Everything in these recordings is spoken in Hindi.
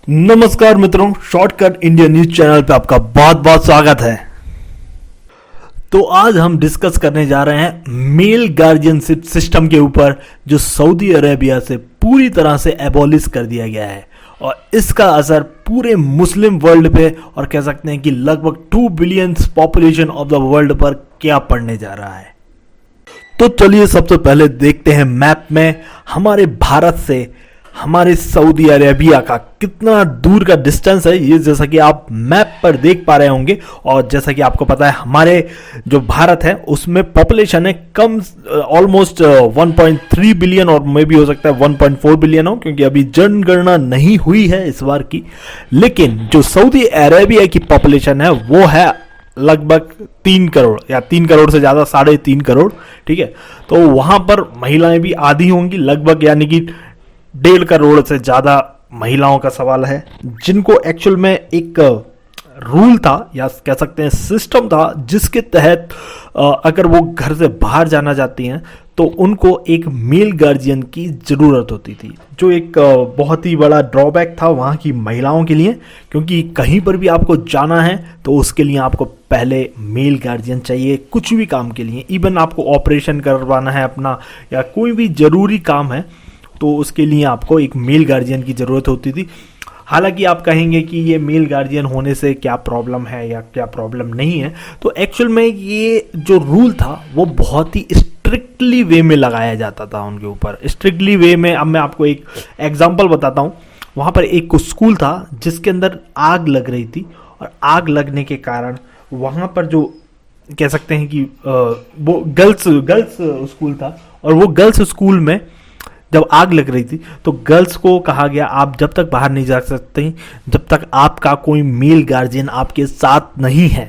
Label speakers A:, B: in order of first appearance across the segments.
A: नमस्कार मित्रों, शॉर्टकट इंडिया न्यूज चैनल पे आपका बहुत बहुत स्वागत है। तो आज हम डिस्कस करने जा रहे हैं मेल गार्जियनशिप सिस्टम के ऊपर, जो सऊदी अरेबिया से पूरी तरह से एबॉलिश कर दिया गया है और इसका असर पूरे मुस्लिम वर्ल्ड पे और कह सकते हैं कि लगभग 2 billion population of the world पर क्या पड़ने जा रहा है। तो चलिए सबसे पहले देखते हैं मैप में हमारे भारत से हमारे सऊदी अरेबिया का कितना दूर का डिस्टेंस है। ये जैसा कि आप मैप पर देख पा रहे होंगे और जैसा कि आपको पता है हमारे जो भारत है उसमें पॉपुलेशन है कम, ऑलमोस्ट 1.3 बिलियन और मे भी हो सकता है 1.4 बिलियन हो, क्योंकि अभी जनगणना नहीं हुई है इस बार की। लेकिन जो सऊदी अरेबिया की पॉपुलेशन है वो है लगभग 3 करोड़ या 3 करोड़ से ज़्यादा, 3.5 करोड़। ठीक है, तो वहाँ पर महिलाएं भी आधी होंगी लगभग, यानी कि 1.5 करोड़ से ज़्यादा महिलाओं का सवाल है, जिनको एक्चुअल में एक रूल था या कह सकते हैं सिस्टम था, जिसके तहत अगर वो घर से बाहर जाना चाहती हैं तो उनको एक मेल गार्जियन की ज़रूरत होती थी, जो एक बहुत ही बड़ा ड्रॉबैक था वहाँ की महिलाओं के लिए, क्योंकि कहीं पर भी आपको जाना है तो उसके लिए आपको पहले मेल गार्जियन चाहिए। कुछ भी काम के लिए, इवन आपको ऑपरेशन करवाना है अपना या कोई भी ज़रूरी काम है तो उसके लिए आपको एक मेल गार्जियन की ज़रूरत होती थी। हालांकि आप कहेंगे कि ये मेल गार्जियन होने से क्या प्रॉब्लम है या क्या प्रॉब्लम नहीं है, तो एक्चुअल में ये जो रूल था वो बहुत ही स्ट्रिक्टली वे में लगाया जाता था उनके ऊपर। स्ट्रिक्टली वे में, अब मैं आपको एक एग्जांपल बताता हूँ। वहाँ पर एक स्कूल था जिसके अंदर आग लग रही थी और आग लगने के कारण वहाँ पर जो कह सकते हैं कि वो गर्ल्स स्कूल था और वो गर्ल्स स्कूल में जब आग लग रही थी तो गर्ल्स को कहा गया आप जब तक बाहर नहीं जा सकते जब तक आपका कोई मेल गार्जियन आपके साथ नहीं है।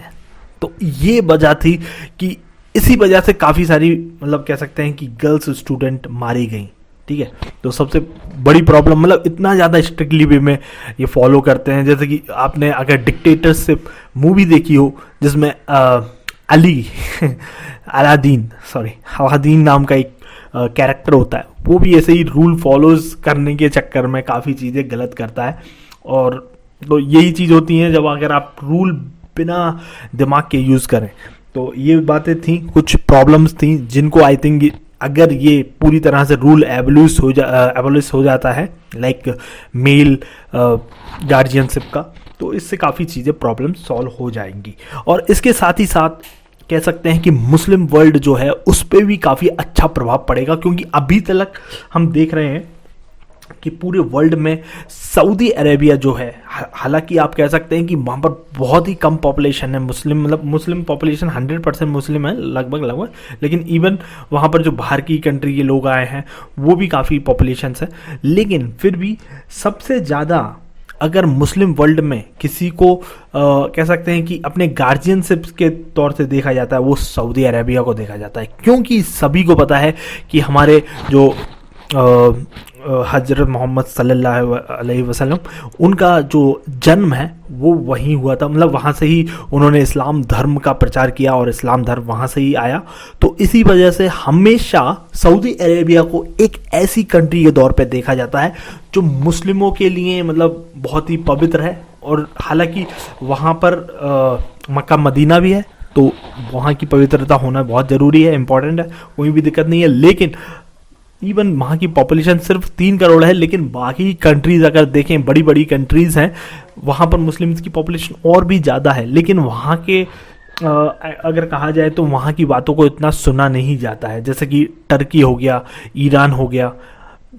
A: तो ये वजह थी कि इसी वजह से काफ़ी सारी मतलब कह सकते हैं कि गर्ल्स स्टूडेंट मारी गई। ठीक है, तो सबसे बड़ी प्रॉब्लम मतलब इतना ज़्यादा स्ट्रिक्टली वे में ये फॉलो करते हैं। जैसे कि आपने अगर डिक्टेटरशिप मूवी देखी हो जिसमें अलादीन नाम का एक कैरेक्टर होता है, वो भी ऐसे ही रूल फॉलोज करने के चक्कर में काफ़ी चीज़ें गलत करता है। और तो यही चीज़ होती है जब अगर आप रूल बिना दिमाग के यूज़ करें। तो ये बातें थी, कुछ प्रॉब्लम्स थी जिनको आई थिंक अगर ये पूरी तरह से रूल एबोलिश हो जाता है लाइक मेल गार्जियनशिप का, तो इससे काफ़ी चीज़ें प्रॉब्लम सॉल्व हो जाएंगी। और इसके साथ ही साथ कह सकते हैं कि मुस्लिम वर्ल्ड जो है उस पर भी काफ़ी अच्छा प्रभाव पड़ेगा, क्योंकि अभी तक हम देख रहे हैं कि पूरे वर्ल्ड में सऊदी अरेबिया जो है, हालांकि आप कह सकते हैं कि वहाँ पर बहुत ही कम पॉपुलेशन है मुस्लिम, मतलब मुस्लिम पॉपुलेशन 100% मुस्लिम है लगभग, लेकिन इवन वहाँ पर जो बाहर की कंट्री के लोग आए हैं वो भी काफ़ी पॉपुलेशन है। लेकिन फिर भी सबसे ज़्यादा अगर मुस्लिम वर्ल्ड में किसी को कह सकते हैं कि अपने गार्जियनशिप के तौर से देखा जाता है वो सऊदी अरेबिया को देखा जाता है, क्योंकि सभी को पता है कि हमारे जो हजरत मोहम्मद सल्लल्लाहु अलैहि वसल्लम उनका जो जन्म है वो वहीं हुआ था, मतलब वहाँ से ही उन्होंने इस्लाम धर्म का प्रचार किया और इस्लाम धर्म वहाँ से ही आया। तो इसी वजह से हमेशा सऊदी अरेबिया को एक ऐसी कंट्री के तौर पे देखा जाता है जो मुस्लिमों के लिए मतलब बहुत ही पवित्र है। और हालांकि वहाँ पर मक्का मदीना भी है, तो वहाँ की पवित्रता होना बहुत ज़रूरी है, इम्पॉर्टेंट है, कोई भी दिक्कत नहीं है। लेकिन इवन वहाँ की पॉपुलेशन सिर्फ 3 करोड़ है, लेकिन बाकी कंट्रीज़ अगर देखें, बड़ी बड़ी कंट्रीज़ हैं, वहाँ पर मुस्लिम्स की पॉपुलेशन और भी ज़्यादा है, लेकिन वहाँ के अगर कहा जाए तो वहाँ की बातों को इतना सुना नहीं जाता है। जैसे कि टर्की हो गया, ईरान हो गया,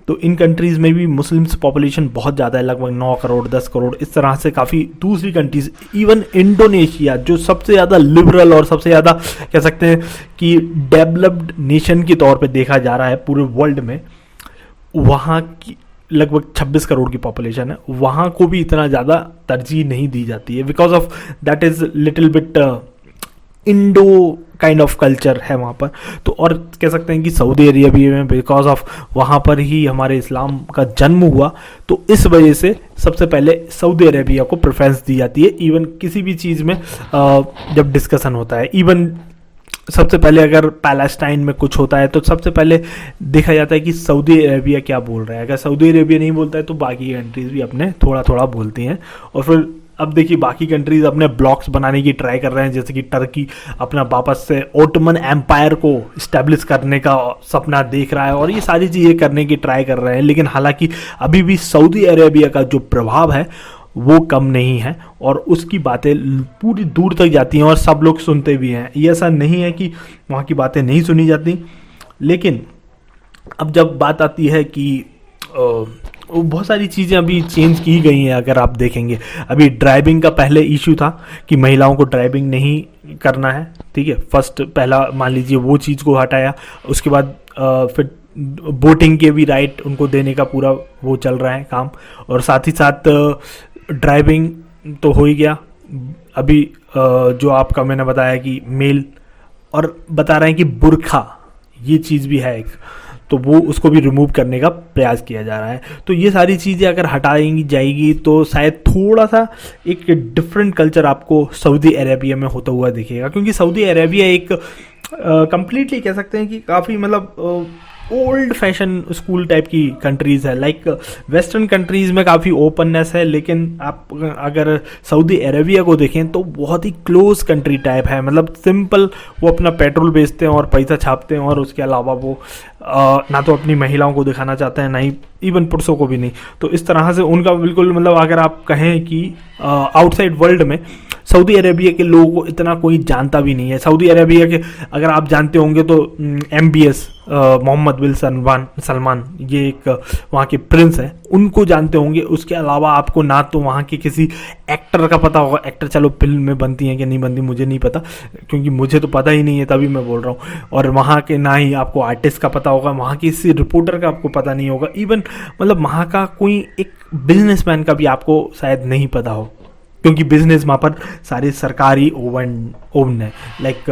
A: तो इन कंट्रीज़ में भी मुस्लिम्स पॉपुलेशन बहुत ज़्यादा है, लगभग 9 करोड़ 10 करोड़ इस तरह से। काफ़ी दूसरी कंट्रीज़, इवन इंडोनेशिया जो सबसे ज़्यादा लिबरल और सबसे ज़्यादा कह सकते हैं कि डेवलप्ड नेशन के तौर पे देखा जा रहा है पूरे वर्ल्ड में, वहाँ की लगभग 26 करोड़ की पॉपुलेशन है, वहाँ को भी इतना ज़्यादा तरजीह नहीं दी जाती है, because of that is little bit Indo kind of culture है वहाँ पर। तो और कह सकते हैं कि सऊदी अरेबिया में बिकॉज ऑफ वहाँ पर ही हमारे इस्लाम का जन्म हुआ, तो इस वजह से सबसे पहले सऊदी अरेबिया को प्रेफरेंस दी जाती है। इवन किसी भी चीज़ में जब डिस्कशन होता है, इवन सबसे पहले अगर पैलेस्टाइन में कुछ होता है तो सबसे पहले देखा जाता है कि सऊदी अरेबिया क्या बोल रहा है। अगर सऊदी अरेबिया नहीं बोलता है तो बाकी कंट्रीज भी अपने थोड़ा थोड़ा बोलती हैं। और फिर अब देखिए बाकी कंट्रीज अपने ब्लॉक्स बनाने की ट्राई कर रहे हैं, जैसे कि टर्की अपना वापस से ओटमन एम्पायर को इस्टेब्लिश करने का सपना देख रहा है और ये सारी चीज़ें करने की ट्राई कर रहे हैं। लेकिन हालांकि अभी भी सऊदी अरेबिया का जो प्रभाव है वो कम नहीं है और उसकी बातें पूरी दूर तक जाती हैं और सब लोग सुनते भी हैं। ये ऐसा नहीं है कि वहाँ की बातें नहीं सुनी जाती, लेकिन अब जब बात आती है कि बहुत सारी चीज़ें अभी चेंज की गई हैं। अगर आप देखेंगे अभी ड्राइविंग का पहले इशू था कि महिलाओं को ड्राइविंग नहीं करना है, ठीक है, फर्स्ट पहला मान लीजिए वो चीज़ को हटाया। उसके बाद फिर वोटिंग के भी राइट उनको देने का पूरा वो चल रहा है काम, और साथ ही साथ ड्राइविंग तो हो ही गया। अभी जो आपका मैंने बताया कि मेल, और बता रहे हैं कि बुर्खा ये चीज़ भी है एक, तो वो उसको भी रिमूव करने का प्रयास किया जा रहा है। तो ये सारी चीज़ें अगर हटाएंगी जाएगी तो शायद थोड़ा सा एक डिफरेंट कल्चर आपको सऊदी अरेबिया में होता हुआ दिखेगा, क्योंकि सऊदी अरेबिया एक कंप्लीटली कह सकते हैं कि काफ़ी मतलब ओल्ड फैशन स्कूल टाइप की कंट्रीज़ है। लाइक वेस्टर्न कंट्रीज़ में काफ़ी ओपननेस है, लेकिन आप अगर सऊदी अरेबिया को देखें तो बहुत ही क्लोज कंट्री टाइप है। मतलब सिंपल वो अपना पेट्रोल बेचते हैं और पैसा छापते हैं, और उसके अलावा वो ना तो अपनी महिलाओं को दिखाना चाहते हैं, ना ही इवन पुरुषों को भी नहीं। तो इस तरह से उनका बिल्कुल मतलब अगर आप कहें कि आउटसाइड वर्ल्ड में सऊदी अरेबिया के लोगों को इतना कोई जानता भी नहीं है। सऊदी अरेबिया के अगर आप जानते होंगे तो MBS मोहम्मद बिन सलमान ये एक वहाँ के प्रिंस हैं, उनको जानते होंगे। उसके अलावा आपको ना तो वहाँ के किसी एक्टर का पता होगा। एक्टर चलो फिल्म में बनती हैं कि नहीं बनती मुझे नहीं पता, क्योंकि मुझे तो पता ही नहीं है, तभी मैं बोल रहा हूँ। और वहाँ के ना ही आपको आर्टिस्ट का पता होगा, वहाँ के किसी रिपोर्टर का आपको पता नहीं होगा, इवन मतलब वहाँ का कोई एक बिजनेसमैन का भी आपको शायद नहीं पता हो, क्योंकि बिजनेस वहाँ पर सारे सरकारी ओवन है। लाइक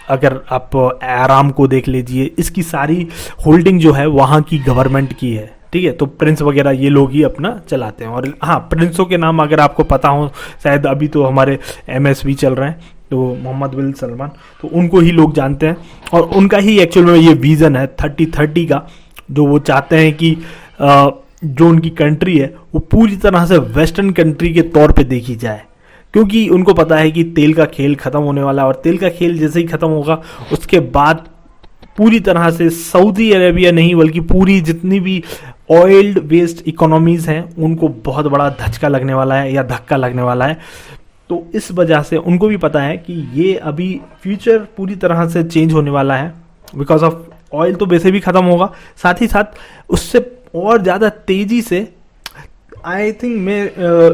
A: अगर आप आराम को देख लीजिए, इसकी सारी होल्डिंग जो है वहाँ की गवर्नमेंट की है, ठीक है। तो प्रिंस वगैरह ये लोग ही अपना चलाते हैं। और हाँ, प्रिंसों के नाम अगर आपको पता हो, शायद अभी तो हमारे MSV चल रहे हैं तो मोहम्मद बिन सलमान, तो उनको ही लोग जानते हैं। और उनका ही एक्चुअल में ये विज़न है 30-30 का, जो वो चाहते हैं कि जो उनकी कंट्री है वो पूरी तरह से वेस्टर्न कंट्री के तौर पे देखी जाए, क्योंकि उनको पता है कि तेल का खेल ख़त्म होने वाला है, और तेल का खेल जैसे ही ख़त्म होगा उसके बाद पूरी तरह से सऊदी अरेबिया नहीं बल्कि पूरी जितनी भी ऑयल बेस्ड इकोनॉमीज़ हैं उनको बहुत बड़ा धचका लगने वाला है या धक्का लगने वाला है। तो इस वजह से उनको भी पता है कि ये अभी फ्यूचर पूरी तरह से चेंज होने वाला है, बिकॉज ऑफ ऑयल तो वैसे भी ख़त्म होगा, साथ ही साथ उससे और ज़्यादा तेज़ी से आई थिंक में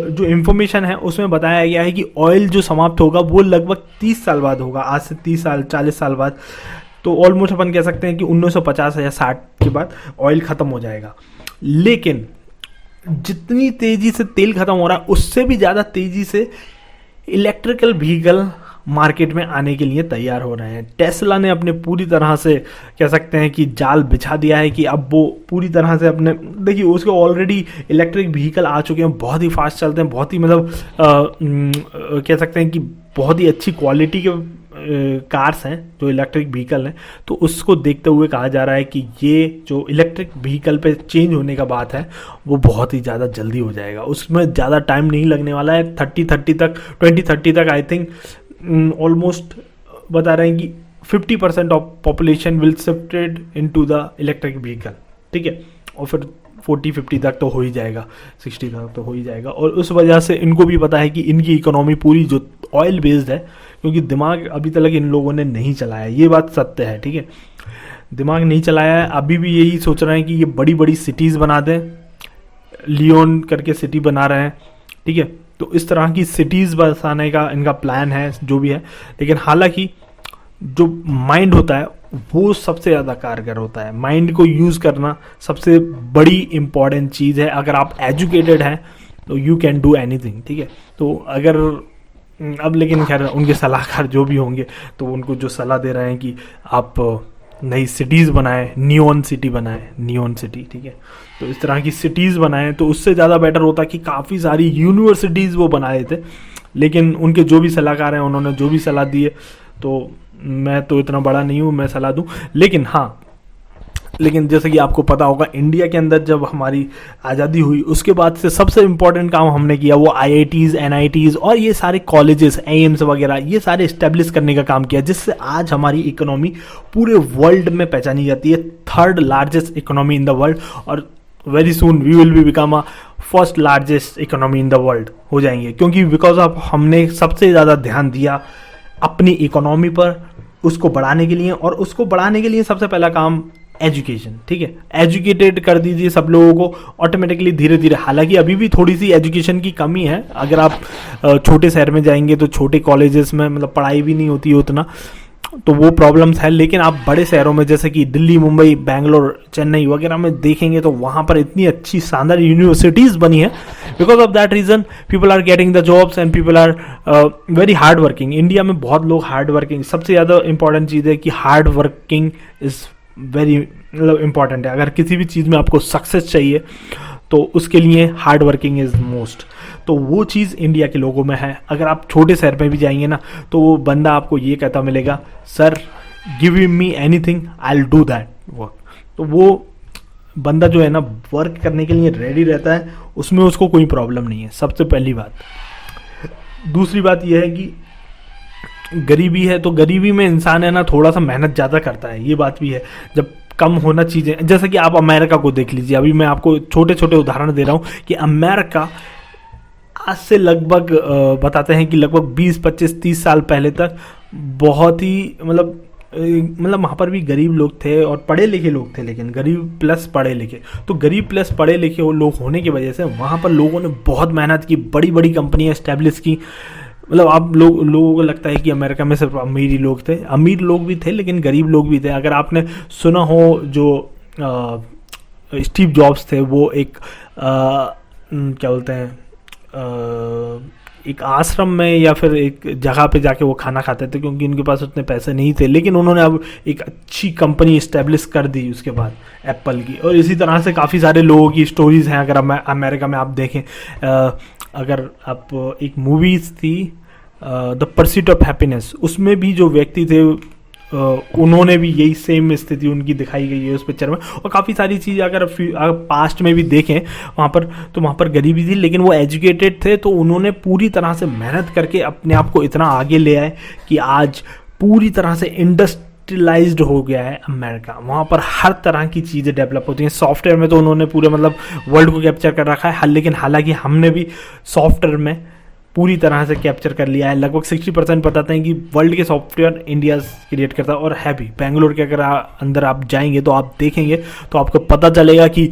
A: जो इन्फॉर्मेशन है उसमें बताया गया है कि ऑयल जो समाप्त होगा वो लगभग 30 साल बाद होगा, आज से 30 साल 40 साल बाद। तो ऑलमोस्ट अपन कह सकते हैं कि 1950 या 60 के बाद ऑयल ख़त्म हो जाएगा। लेकिन जितनी तेज़ी से तेल ख़त्म हो रहा है उससे भी ज़्यादा तेज़ी से इलेक्ट्रिकल व्हीकल मार्केट में आने के लिए तैयार हो रहे हैं। टेस्ला ने अपने पूरी तरह से कह सकते हैं कि जाल बिछा दिया है कि अब वो पूरी तरह से अपने, देखिए उसके ऑलरेडी इलेक्ट्रिक व्हीकल आ चुके हैं, बहुत ही फास्ट चलते हैं, बहुत ही मतलब कह सकते हैं कि बहुत ही अच्छी क्वालिटी के कार्स हैं जो इलेक्ट्रिक व्हीकल हैं। तो उसको देखते हुए कहा जा रहा है कि ये जो इलेक्ट्रिक व्हीकल पे चेंज होने का बात है वो बहुत ही ज़्यादा जल्दी हो जाएगा, उसमें ज़्यादा टाइम नहीं लगने वाला है। 2030 तक आई थिंक ऑलमोस्ट बता रहे हैं कि 50% of population will shifted into the electric vehicle, ठीक है। और फिर 40-50 तक तो हो ही जाएगा, 60 तक तो हो ही जाएगा। और उस वजह से इनको भी पता है कि इनकी इकोनॉमी पूरी जो ऑयल बेस्ड है, क्योंकि दिमाग अभी तक इन लोगों ने नहीं चलाया, ये बात सत्य है, ठीक है। दिमाग नहीं चलाया है, अभी भी यही सोच रहे हैं कि ये बड़ी बड़ी सिटीज़ बना दें, लियोन करके सिटी बना रहे हैं, ठीक है। तो इस तरह की सिटीज़ बसाने का इनका प्लान है जो भी है। लेकिन हालांकि जो माइंड होता है वो सबसे ज़्यादा कारगर होता है, माइंड को यूज़ करना सबसे बड़ी इम्पॉर्टेंट चीज़ है। अगर आप एजुकेटेड हैं तो यू कैन डू एनीथिंग, ठीक है। तो अगर अब लेकिन खैर उनके सलाहकार जो भी होंगे तो उनको जो सलाह दे रहे हैं कि आप नई सिटीज़ बनाएं, नियॉन सिटी बनाएं, नियॉन सिटी, ठीक है। तो इस तरह की सिटीज़ बनाएं तो उससे ज़्यादा बेटर होता कि काफ़ी सारी यूनिवर्सिटीज़ वो बनाए थे। लेकिन उनके जो भी सलाहकार हैं उन्होंने जो भी सलाह दी है तो मैं तो इतना बड़ा नहीं हूँ मैं सलाह दूँ, लेकिन हाँ, लेकिन जैसे कि आपको पता होगा इंडिया के अंदर जब हमारी आज़ादी हुई उसके बाद से सबसे इम्पोर्टेंट काम हमने किया वो IITs NITs और ये सारे कॉलेजेस AIIMS वगैरह ये सारे इस्टेब्लिश करने का काम किया, जिससे आज हमारी इकोनॉमी पूरे वर्ल्ड में पहचानी जाती है, 3rd largest economy in the world, और very soon we will be become a 1st largest economy in the world हो जाएंगे, क्योंकि बिकॉज ऑफ हमने सबसे ज़्यादा ध्यान दिया अपनी इकोनॉमी पर, उसको बढ़ाने के लिए, और उसको बढ़ाने के लिए सबसे पहला काम एजुकेशन, ठीक है, एजुकेटेड कर दीजिए सब लोगों को, ऑटोमेटिकली धीरे धीरे, हालांकि अभी भी थोड़ी सी एजुकेशन की कमी है, अगर आप छोटे शहर में जाएंगे तो छोटे कॉलेजेस में मतलब पढ़ाई भी नहीं होती है उतना, तो वो प्रॉब्लम्स है, लेकिन आप बड़े शहरों में जैसे कि दिल्ली मुंबई बैंगलोर चेन्नई वगैरह में देखेंगे तो वहाँ पर इतनी अच्छी शानदार यूनिवर्सिटीज़ बनी है, because of that reason people are getting the jobs and people are very hard working. India में बहुत लोग हार्ड वर्किंग, सबसे ज़्यादा इंपॉर्टेंट चीज़ है कि हार्ड वर्किंग इज़ वेरी मतलब इम्पॉर्टेंट है, अगर किसी भी चीज़ में आपको सक्सेस चाहिए तो उसके लिए हार्ड वर्किंग इज़ मोस्ट, तो वो चीज़ इंडिया के लोगों में है। अगर आप छोटे शहर में भी जाएंगे ना तो वो बंदा आपको ये कहता मिलेगा, sir give me anything I will do that work, तो वो बंदा जो है ना वर्क करने के लिए रेडी रहता है, उसमें उसको कोई प्रॉब्लम नहीं है, सबसे पहली बात। दूसरी बात यह है कि गरीबी है तो गरीबी में इंसान है ना थोड़ा सा मेहनत ज़्यादा करता है, ये बात भी है। जब कम होना चीज़ें, जैसे कि आप अमेरिका को देख लीजिए, अभी मैं आपको छोटे छोटे उदाहरण दे रहा हूँ कि अमेरिका आज से लगभग बताते हैं कि लगभग 20 25 30 साल पहले तक बहुत ही मतलब वहाँ पर भी गरीब लोग थे और पढ़े लिखे लोग थे, लेकिन गरीब प्लस पढ़े लिखे, तो गरीब प्लस पढ़े लिखे वो लोग होने की वजह से वहाँ पर लोगों ने बहुत मेहनत की, बड़ी बड़ी कंपनियाँ इस्टेब्लिश की। मतलब आप लोगों को लगता है कि अमेरिका में सिर्फ अमीर ही लोग थे, अमीर लोग भी थे लेकिन गरीब लोग भी थे। अगर आपने सुना हो जो स्टीव जॉब्स थे, वो एक क्या बोलते हैं एक आश्रम में या फिर एक जगह पे जाके वो खाना खाते थे क्योंकि उनके पास उतने पैसे नहीं थे, लेकिन उन्होंने अब एक अच्छी कंपनी इस्टेब्लिश कर दी उसके बाद एप्पल की। और इसी तरह से काफ़ी सारे लोगों की स्टोरीज़ हैं। अगर अमेरिका में आप देखें, अगर आप एक मूवीज़ थी द परस्यूट ऑफ हैप्पीनेस, उसमें भी जो व्यक्ति थे उन्होंने भी यही सेम स्थिति उनकी दिखाई गई है उस पिक्चर में। और काफ़ी सारी चीज़ अगर पास्ट में भी देखें वहाँ पर, तो वहाँ पर गरीबी थी लेकिन वो एजुकेटेड थे, तो उन्होंने पूरी तरह से मेहनत करके अपने आप को इतना आगे ले आए कि आज पूरी तरह से इंडस्ट्रियलाइज्ड हो गया है अमेरिका। वहाँ पर हर तरह की चीज़ें डेवलप होती हैं। सॉफ्टवेयर में तो उन्होंने पूरे मतलब वर्ल्ड को कैप्चर कर रखा है, लेकिन हालांकि हमने भी सॉफ्टवेयर में पूरी तरह से कैप्चर कर लिया है। लगभग 60% बताते हैं कि वर्ल्ड के सॉफ्टवेयर इंडिया क्रिएट करता है, और है भी। बेंगलोर के अगर अंदर आप जाएंगे तो आप देखेंगे तो आपको पता चलेगा कि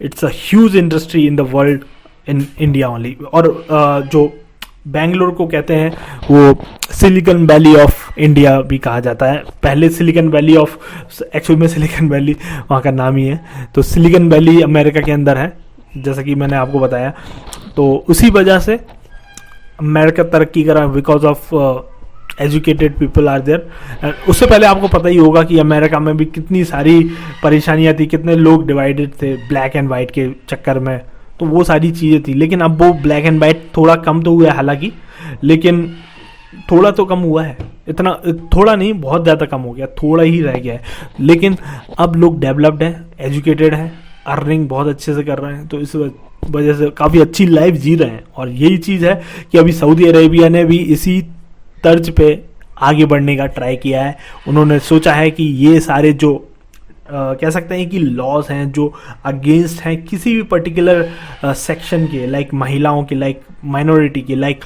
A: it's a huge industry in the world, in India only. और जो बेंगलोर को कहते हैं वो सिलिकॉन वैली ऑफ इंडिया भी कहा जाता है। पहले सिलिकॉन वैली ऑफ, एक्चुअल में सिलिकॉन वैली वहाँ का नाम ही है, तो सिलिकॉन वैली अमेरिका के अंदर है, जैसा कि मैंने आपको बताया। तो उसी वजह से अमेरिका तरक्की करा, because of educated people are there. उससे पहले आपको पता ही होगा कि अमेरिका में भी कितनी सारी परेशानियां थी, कितने लोग डिवाइडेड थे ब्लैक एंड वाइट के चक्कर में, तो वो सारी चीज़ें थी। लेकिन अब वो ब्लैक एंड वाइट थोड़ा कम तो हुआ है हालांकि, लेकिन थोड़ा तो कम हुआ है, इतना थोड़ा नहीं, बहुत ज़्यादा कम हो गया, थोड़ा ही रह गया है। लेकिन अब लोग डेवलप्ड हैं, एजुकेटेड हैं, अर्निंग बहुत अच्छे से कर रहे हैं, तो इस वजह से काफ़ी अच्छी लाइफ जी रहे हैं। और यही चीज़ है कि अभी सऊदी अरेबिया ने भी इसी तर्ज पे आगे बढ़ने का ट्राई किया है। उन्होंने सोचा है कि ये सारे जो कह सकते हैं कि लॉज हैं जो अगेंस्ट हैं किसी भी पर्टिकुलर सेक्शन के, लाइक महिलाओं के, लाइक माइनॉरिटी के, लाइक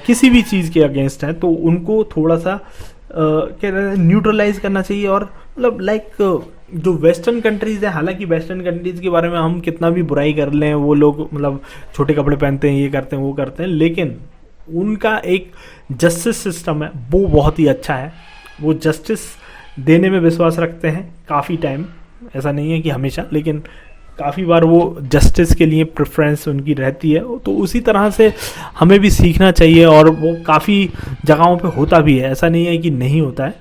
A: किसी भी चीज़ के अगेंस्ट हैं, तो उनको थोड़ा सा क्या कहते हैं न्यूट्रलाइज करना चाहिए। और मतलब लाइक जो वेस्टर्न कंट्रीज़ हैं, हालांकि वेस्टर्न कंट्रीज़ के बारे में हम कितना भी बुराई कर लें, वो लोग मतलब छोटे कपड़े पहनते हैं, ये करते हैं, वो करते हैं, लेकिन उनका एक जस्टिस सिस्टम है वो बहुत ही अच्छा है। वो जस्टिस देने में विश्वास रखते हैं काफ़ी टाइम, ऐसा नहीं है कि हमेशा, लेकिन काफ़ी बार वो जस्टिस के लिए प्रेफरेंस उनकी रहती है। तो उसी तरह से हमें भी सीखना चाहिए, और वो काफ़ी जगहों पे होता भी है, ऐसा नहीं है कि नहीं होता है।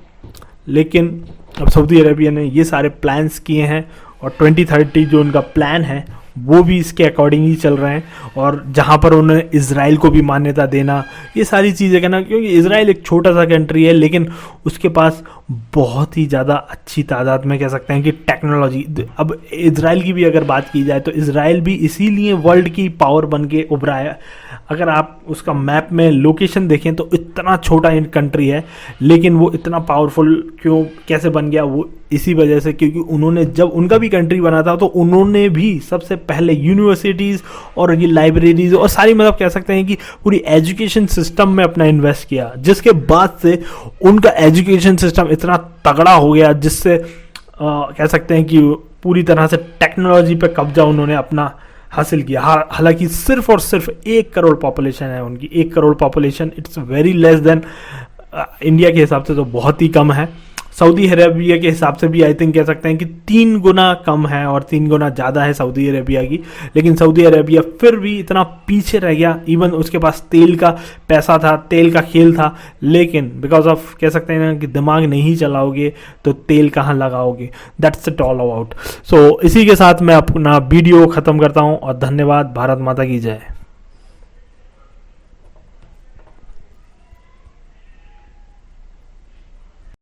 A: लेकिन अब सऊदी अरेबिया ने ये सारे प्लान्स किए हैं, और 2030 जो उनका प्लान है वो भी इसके अकॉर्डिंग ही चल रहे हैं, और जहाँ पर उन्हें इजराइल को भी मान्यता देना, ये सारी चीज़ें करना, क्योंकि इजराइल एक छोटा सा कंट्री है लेकिन उसके पास बहुत ही ज़्यादा अच्छी तादाद में कह सकते हैं कि टेक्नोलॉजी। अब इजराइल की भी अगर बात की जाए तो इजराइल भी इसीलिए वर्ल्ड की पावर बन के उभरा है। अगर आप उसका मैप में लोकेशन देखें तो इतना छोटा कंट्री है, लेकिन वो इतना पावरफुल क्यों कैसे बन गया, वो इसी वजह से, क्योंकि उन्होंने जब उनका भी कंट्री बना था तो उन्होंने भी सबसे पहले यूनिवर्सिटीज़ और ये लाइब्रेरीज और सारी, मतलब कह सकते हैं कि पूरी एजुकेशन सिस्टम में अपना इन्वेस्ट किया, जिसके बाद से उनका एजुकेशन सिस्टम इतना तगड़ा हो गया जिससे कह सकते हैं कि पूरी तरह से टेक्नोलॉजी पे कब्जा उन्होंने अपना हासिल किया। हालांकि सिर्फ और सिर्फ 1 करोड़ पॉपुलेशन है उनकी, 1 crore population, it's very less than India के हिसाब से तो बहुत ही कम है। सऊदी अरेबिया के हिसाब से भी आई थिंक कह सकते हैं कि 3 गुना कम है और 3 गुना ज़्यादा है सऊदी अरेबिया की, लेकिन सऊदी अरेबिया फिर भी इतना पीछे रह गया। इवन उसके पास तेल का पैसा था, तेल का खेल था, लेकिन बिकॉज ऑफ कह सकते हैं ना कि दिमाग नहीं चलाओगे तो तेल कहाँ लगाओगे, दैट्स इट ऑल अबाउट। सो इसी के साथ मैं अपना वीडियो ख़त्म करता हूँ और धन्यवाद। भारत माता की जय।